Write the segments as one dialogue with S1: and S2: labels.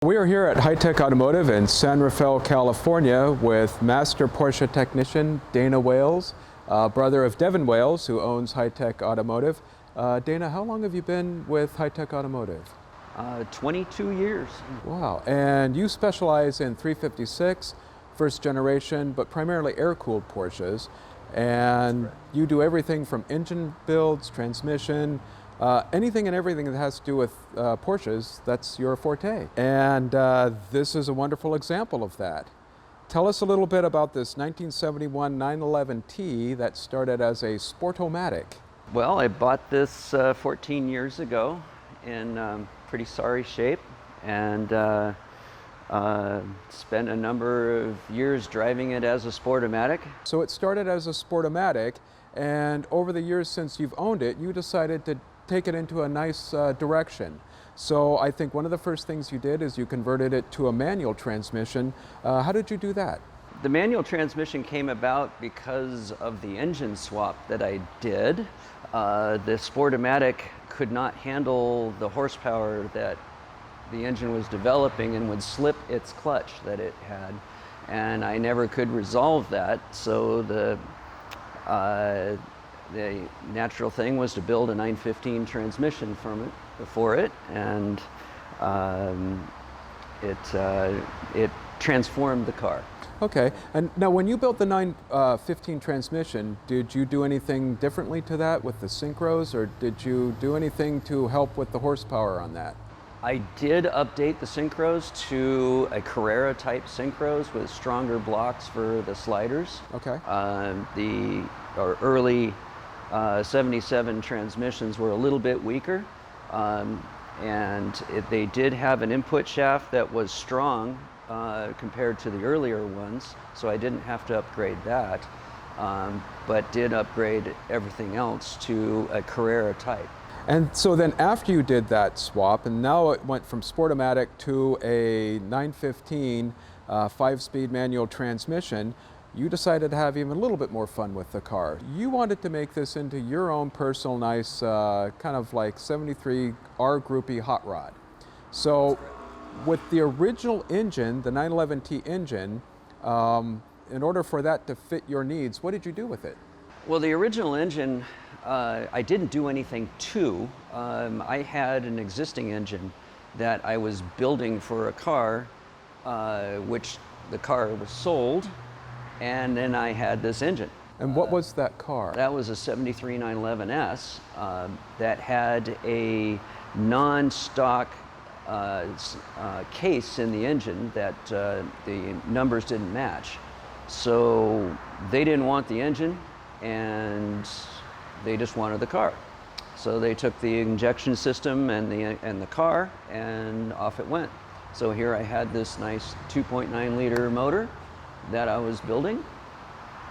S1: We are here at HiTech Automotive in San Rafael, California with master Porsche technician Dana Wailes, brother of Devin Wailes, who owns HiTech Automotive. Dana, how long have you been with HiTech Automotive?
S2: 22 years.
S1: Wow, and you specialize in 356, first generation, but primarily air-cooled Porsches. And you do everything from engine builds, transmission, anything and everything that has to do with Porsches, that's your forte. And this is a wonderful example of that. Tell us a little bit about this 1971 911T that started as a Sportomatic.
S2: Well, I bought this 14 years ago in pretty sorry shape, and spent a number of years driving it as a Sportomatic.
S1: So it started as a Sportomatic, and over the years since you've owned it, you decided to take it into a nice direction. So I think one of the first things you did is you converted it to a manual transmission. How did you do that?
S2: The manual transmission came about because of the engine swap that I did. The Sportomatic could not handle the horsepower that the engine was developing and would slip its clutch that it had. And I never could resolve that, so the natural thing was to build a 915 transmission for it, and it transformed the car.
S1: Okay, and now when you built the 915 transmission, did you do anything differently to that with the synchros, or did you do anything to help with the horsepower on that?
S2: I did update the synchros to a Carrera type synchros with stronger blocks for the sliders.
S1: Okay.
S2: Our early 77 transmissions were a little bit weaker, and they did have an input shaft that was strong compared to the earlier ones, so I didn't have to upgrade that, but did upgrade everything else to a Carrera type.
S1: And so then after you did that swap, and now it went from Sportomatic to a 915 5-speed manual transmission, you decided to have even a little bit more fun with the car. You wanted to make this into your own personal nice kind of like 73 R groupie hot rod. So with the original engine, the 911T engine, in order for that to fit your needs, what did you do with it?
S2: Well, the original engine, I didn't do anything to. I had an existing engine that I was building for a car, which the car was sold, and then I had this engine.
S1: And what was that car?
S2: That was a 73 911S that had a non-stock case in the engine that the numbers didn't match. So they didn't want the engine, and they just wanted the car. So they took the injection system and the car, and off it went. So here I had this nice 2.9 liter motor that I was building,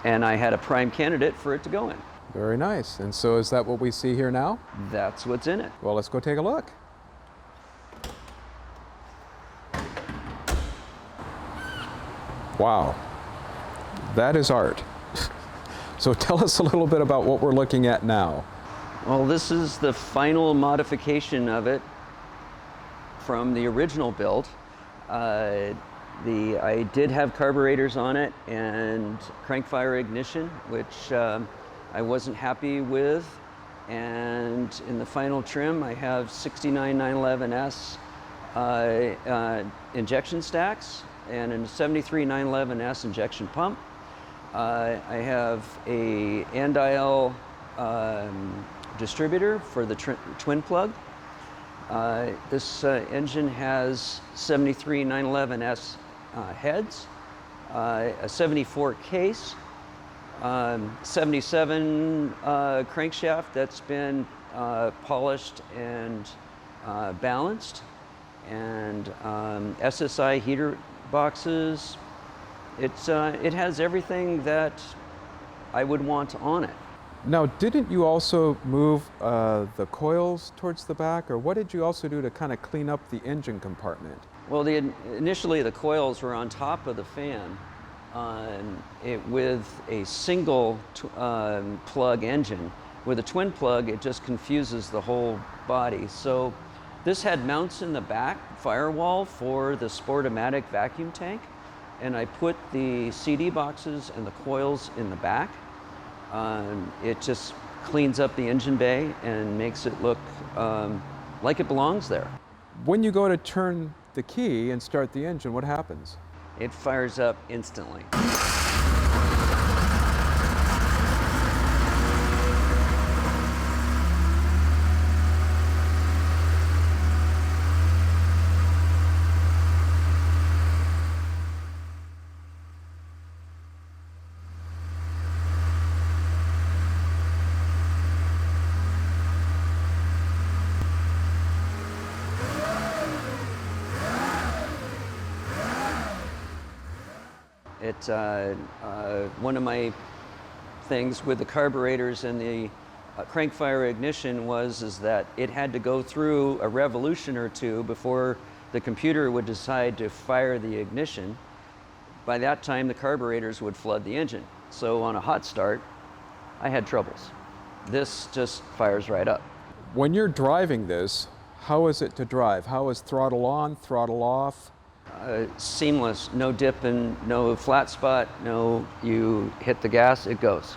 S2: and I had a prime candidate for it to go in.
S1: Very nice. And so is that what we see here now?
S2: That's what's in it.
S1: Well, let's go take a look. Wow, that is art. So tell us a little bit about what we're looking at now.
S2: Well, this is the final modification of it from the original build. I did have carburetors on it and crank fire ignition, which I wasn't happy with. And in the final trim, I have 69 911S injection stacks and a 73 911S injection pump. I have a Andial distributor for the twin plug. This engine has 73 911S heads, a 74 case, 77 crankshaft that's been polished and balanced, and SSI heater boxes. It has everything that I would want on it.
S1: Now, didn't you also move the coils towards the back, or what did you also do to kind of clean up the engine compartment?
S2: Well, initially the coils were on top of the fan. With a single plug engine. With a twin plug, it just confuses the whole body. So This had mounts in the back firewall for the Sportomatic vacuum tank, and I put the CD boxes and the coils in the back. It just cleans up the engine bay and makes it look like it belongs there.
S1: When you go to turn the key and start the engine, what happens?
S2: It fires up instantly. One of my things with the carburetors and the crank fire ignition is that it had to go through a revolution or two before the computer would decide to fire the ignition. By that time, the carburetors would flood the engine. So on a hot start, I had troubles. This just fires right up.
S1: When you're driving this, how is it to drive? How is throttle on, throttle off?
S2: Seamless, no dip and no flat spot, no, you hit the gas, it goes.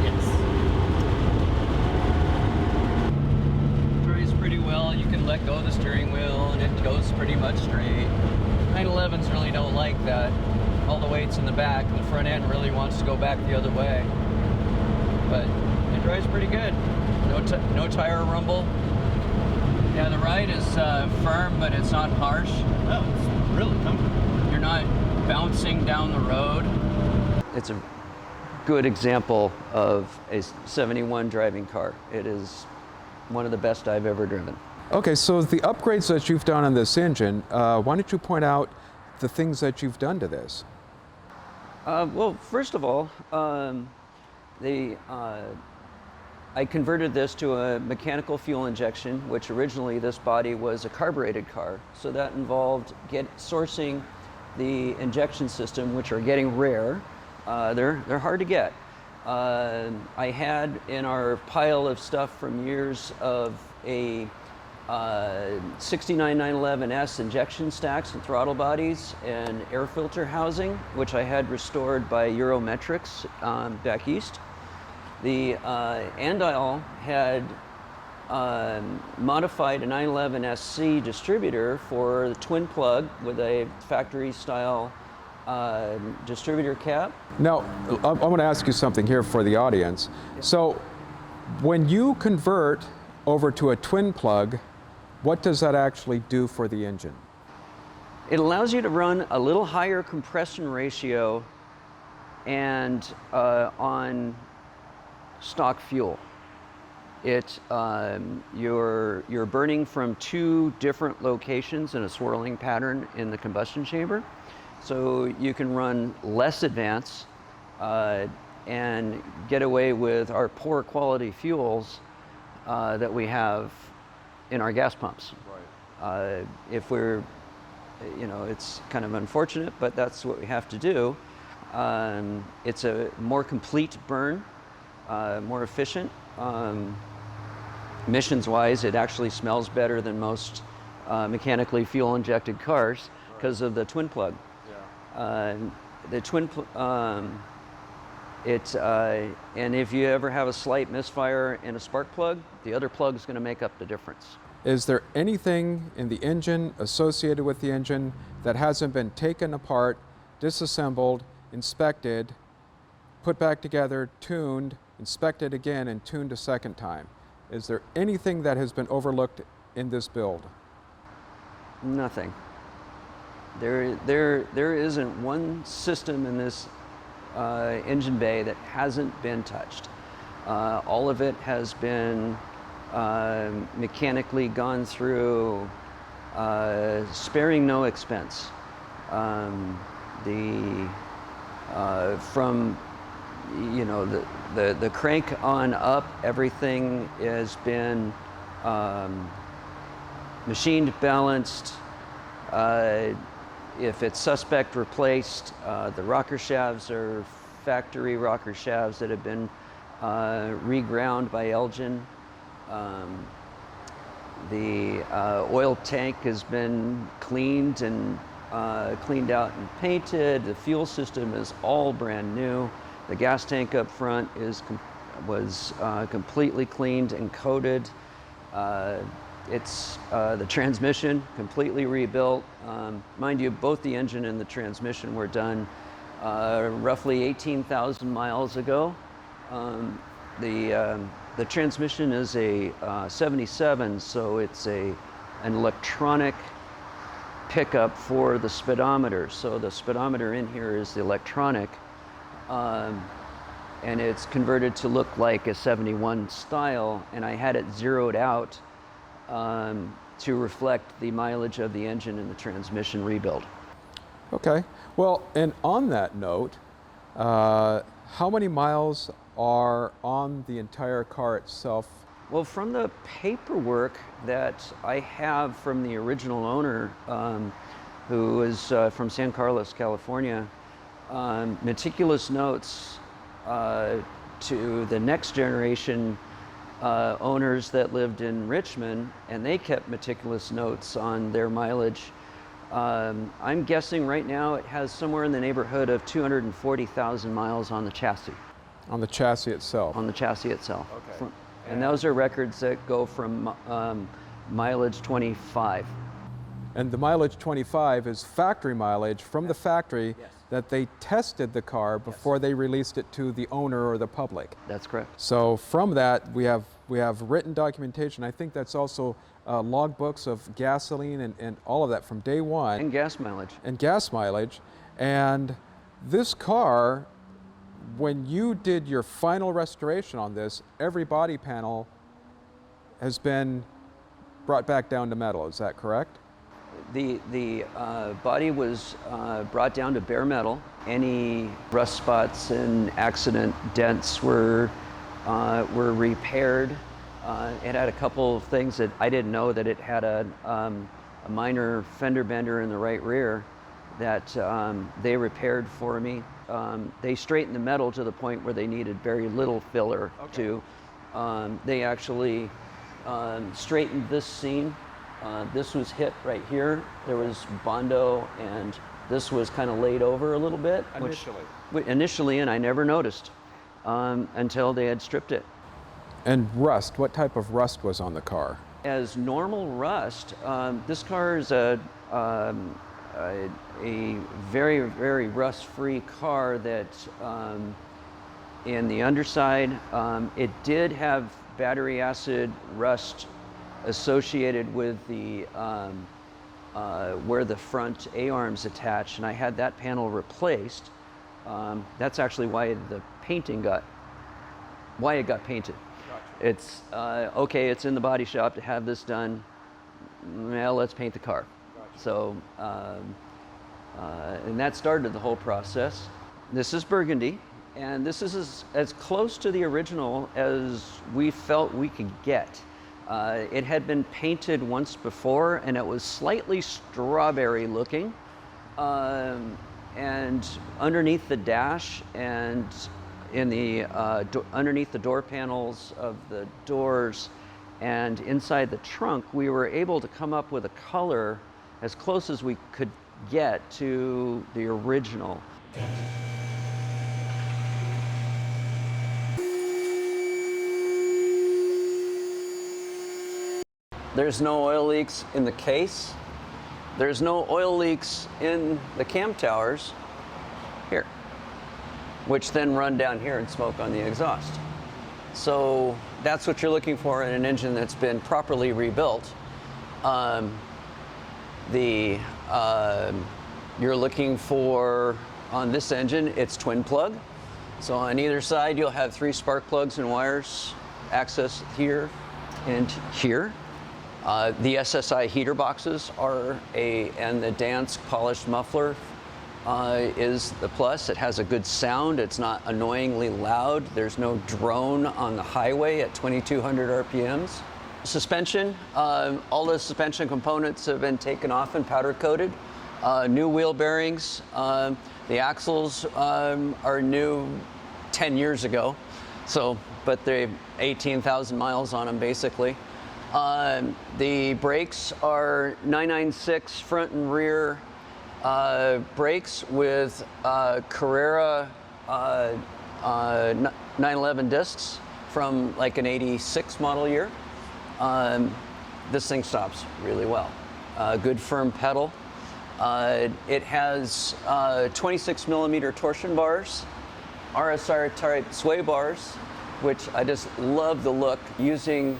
S3: Yes. Drives pretty well. You can let go of the steering wheel and it goes pretty much straight. 911s really don't like that. All the weight's in the back and the front end really wants to go back the other way. But it drives pretty good. No tire rumble. Yeah, the ride is firm, but it's not harsh.
S4: Oh, it's really comfortable.
S3: You're not bouncing down the road.
S2: It's a good example of a 71 driving car. It is one of the best I've ever driven.
S1: Okay, so the upgrades that you've done on this engine, why don't you point out the things that you've done to this?
S2: Well, first of all, I converted this to a mechanical fuel injection, which originally this body was a carbureted car. So that involved sourcing the injection system, which are getting rare. They're hard to get. I had in our pile of stuff from years of a 69 911S injection stacks and throttle bodies and air filter housing, which I had restored by Eurometrics back east. The Andile had modified a 911SC distributor for the twin plug with a factory style distributor cap.
S1: Now, I want to ask you something here for the audience. So, when you convert over to a twin plug, what does that actually do for the engine?
S2: It allows you to run a little higher compression ratio and on stock fuel. You're burning from two different locations in a swirling pattern in the combustion chamber. So you can run less advance and get away with our poor quality fuels that we have in our gas pumps. Right. If we're, it's kind of unfortunate, but that's what we have to do. It's a more complete burn, more efficient. Emissions-wise, it actually smells better than most mechanically fuel-injected cars because of the twin plug. Yeah. The twin, and if you ever have a slight misfire in a spark plug, the other plug is going to make up the difference.
S1: Is there anything in the engine, associated with the engine, that hasn't been taken apart, disassembled, inspected, put back together, tuned, inspected again, and tuned a second time? Is there anything that has been overlooked in this build?
S2: Nothing. There isn't one system in this engine bay that hasn't been touched. All of it has been mechanically gone through, sparing no expense. From the crank on up, everything has been machined, balanced. If it's suspect, replaced. The rocker shafts are factory rocker shafts that have been reground by Elgin. The oil tank has been cleaned and cleaned out and painted. The fuel system is all brand new. The gas tank up front was completely cleaned and coated. It's the transmission completely rebuilt. Mind you, both the engine and the transmission were done roughly 18,000 miles ago. The transmission is a 77, so it's an electronic pickup for the speedometer. So the speedometer in here is the electronic, and it's converted to look like a 71 style, and I had it zeroed out to reflect the mileage of the engine and the transmission rebuild.
S1: Okay. Well, and on that note, how many miles are on the entire car itself?
S2: Well, from the paperwork that I have from the original owner, who is from San Carlos, California, meticulous notes to the next generation owners that lived in Richmond, and they kept meticulous notes on their mileage. I'm guessing right now it has somewhere in the neighborhood of 240,000 miles on the chassis.
S1: On the chassis itself?
S2: On the chassis itself.
S1: Okay.
S2: And those are records that go from mileage 25.
S1: And the mileage 25 is factory mileage from the factory
S2: Yes.
S1: that they tested the car before they released it to the owner or the public.
S2: That's correct.
S1: So from that, we have written documentation. I think that's also logbooks of gasoline and all of that from day one.
S2: And gas mileage.
S1: And gas mileage. And this car, when you did your final restoration on this, every body panel has been brought back down to metal. Is that correct?
S2: The body was brought down to bare metal. Any rust spots and accident dents were repaired. It had a couple of things that I didn't know, that it had a minor fender bender in the right rear that they repaired for me. They straightened the metal to the point where they needed very little filler to. They actually straightened this seam. This was hit right here. There was Bondo, and this was kind of laid over a little bit. Initially, and I never noticed until they had stripped it.
S1: And rust, what type of rust was on the car?
S2: As normal rust, this car is a very, very rust-free car that in the underside, it did have battery acid rust associated with the where the front A-arms attach, and I had that panel replaced. That's actually why it got painted. Gotcha. It's okay, it's in the body shop to have this done. Well, let's paint the car. Gotcha. So, and that started the whole process. This is burgundy, and this is as close to the original as we felt we could get. It had been painted once before, and it was slightly strawberry looking. And underneath the dash and in the underneath the door panels of the doors and inside the trunk, we were able to come up with a color as close as we could get to the original. There's no oil leaks in the case. There's no oil leaks in the cam towers here, which then run down here and smoke on the exhaust. So that's what you're looking for in an engine that's been properly rebuilt. You're looking for, on this engine, it's twin plug. So on either side, you'll have 3 spark plugs and wires access here and here. The SSI heater boxes are and the Dansk polished muffler is the plus. It has a good sound. It's not annoyingly loud. There's no drone on the highway at 2,200 RPMs. Suspension, all the suspension components have been taken off and powder coated. New wheel bearings. The axles are new 10 years ago, but they're 18,000 miles on them basically. The brakes are 996 front and rear brakes with Carrera 911 discs from like an 86 model year. This thing stops really well. Good firm pedal. It has 26 millimeter torsion bars, RSR type sway bars, which I just love the look, using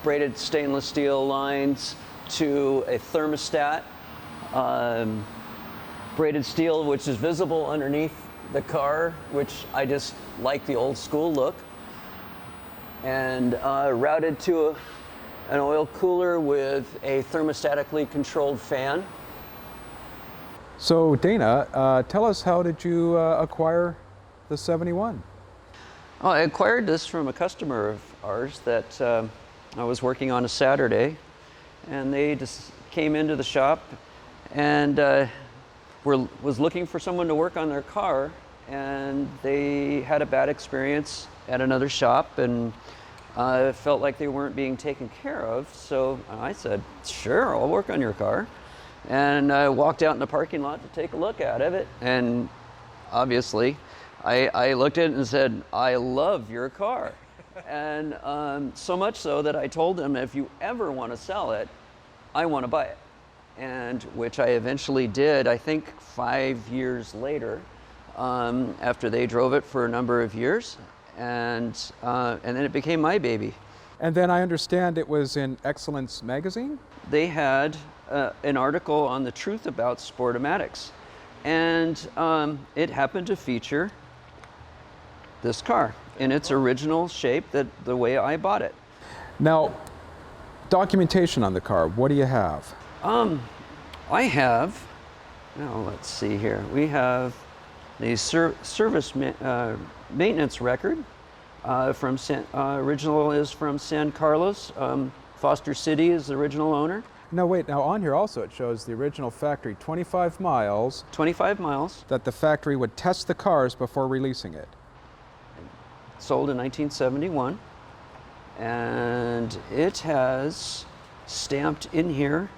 S2: braided stainless steel lines to a thermostat. Braided steel, which is visible underneath the car, which I just like the old school look. And routed to an oil cooler with a thermostatically controlled fan.
S1: So Dana, tell us, how did you acquire the 71?
S2: Oh, I acquired this from a customer of ours that I was working on a Saturday, and they just came into the shop and was looking for someone to work on their car, and they had a bad experience at another shop and felt like they weren't being taken care of. So I said, sure, I'll work on your car. And I walked out in the parking lot to take a look at it. And obviously, I looked at it and said, I love your car. And so much so that I told them, if you ever want to sell it, I want to buy it. And which I eventually did, I think 5 years later, after they drove it for a number of years. And then it became my baby.
S1: And then I understand it was in Excellence magazine?
S2: They had an article on the truth about Sportomatics, and it happened to feature this car in its original shape, the way I bought it.
S1: Now, documentation on the car, what do you have?
S2: I have, now let's see here, we have the service maintenance record from original is from San Carlos. Foster City is the original owner.
S1: No, wait, now on here also it shows the original factory 25 miles.
S2: 25 miles.
S1: That the factory would test the cars before releasing it.
S2: Sold in 1971. And it has stamped in here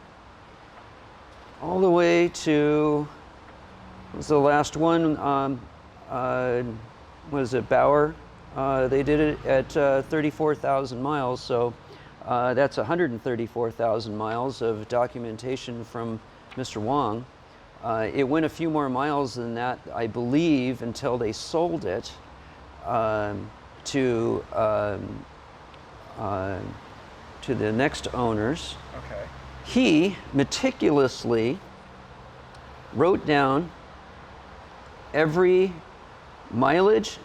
S2: all the way to, was the last one, was it Bauer? They did it at 34,000 miles, so that's 134,000 miles of documentation from Mr. Wong. It went a few more miles than that, I believe, until they sold it to the next owners.
S1: Okay.
S2: He meticulously wrote down every mileage,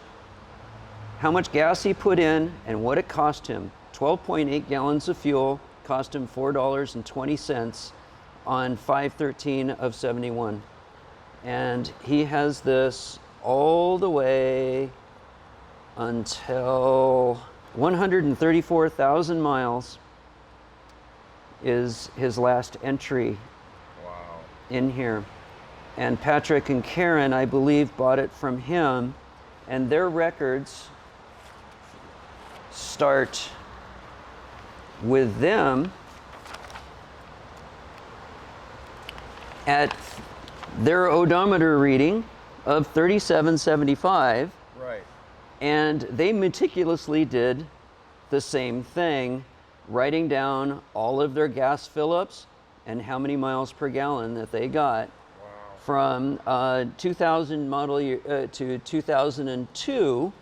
S2: how much gas he put in, and what it cost him. 12.8 gallons of fuel cost him $4.20 on 5/13 of 71. And he has this all the way until 134,000 miles is his last entry.
S1: Wow.
S2: In here. And Patrick and Karen, I believe, bought it from him, and their records start with them at their odometer reading of 3775.
S1: Right.
S2: And they meticulously did the same thing, writing down all of their gas fill-ups and how many miles per gallon that they got.
S1: Wow.
S2: From 2000 model year to 2002.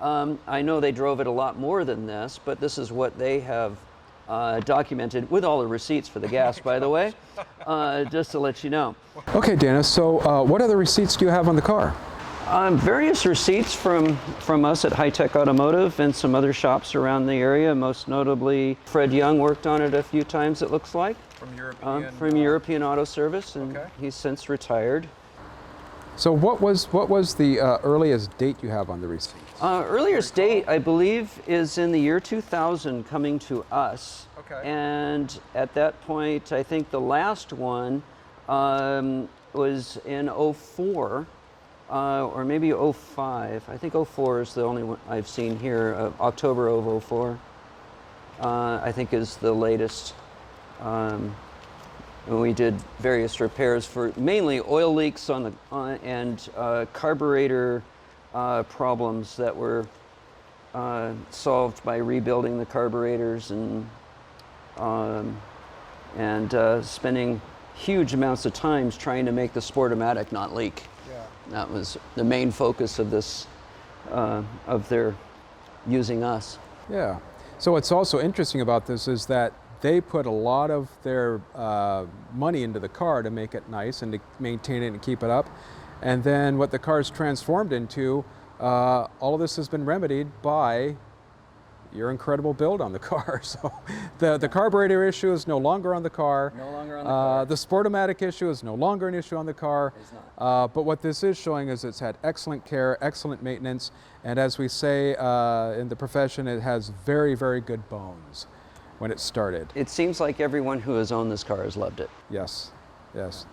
S2: I know they drove it a lot more than this, but this is what they have documented with all the receipts for the gas, by the way, just to let you know.
S1: Okay, Dana, so what other receipts do you have on the car?
S2: Various receipts from us at HiTech Automotive and some other shops around the area, most notably Fred Young worked on it a few times, it looks like.
S1: From European?
S2: From European Auto Service, and
S1: okay.
S2: He's since retired.
S1: So what was the earliest date you have on the receipt?
S2: Earliest date, I believe, is in the year 2000 coming to us.
S1: Okay.
S2: And at that point, I think the last one was in '04, or maybe '05. I think '04 is the only one I've seen here. October of '04, I think, is the latest. And we did various repairs for mainly oil leaks on the and carburetor problems that were solved by rebuilding the carburetors and spending huge amounts of time trying to make the Sportomatic not leak.
S1: Yeah.
S2: That was the main focus of this of their using us.
S1: Yeah. So what's also interesting about this is that they put a lot of their money into the car to make it nice and to maintain it and keep it up. And then what the car's transformed into, all of this has been remedied by your incredible build on the car. So the carburetor issue is no longer on the car.
S2: No longer on the car.
S1: The Sportomatic issue is no longer an issue on the car.
S2: It's not.
S1: But what this is showing is it's had excellent care, excellent maintenance, and as we say in the profession, it has very, very good bones when it started.
S2: It seems like everyone who has owned this car has loved it.
S1: Yes, yes.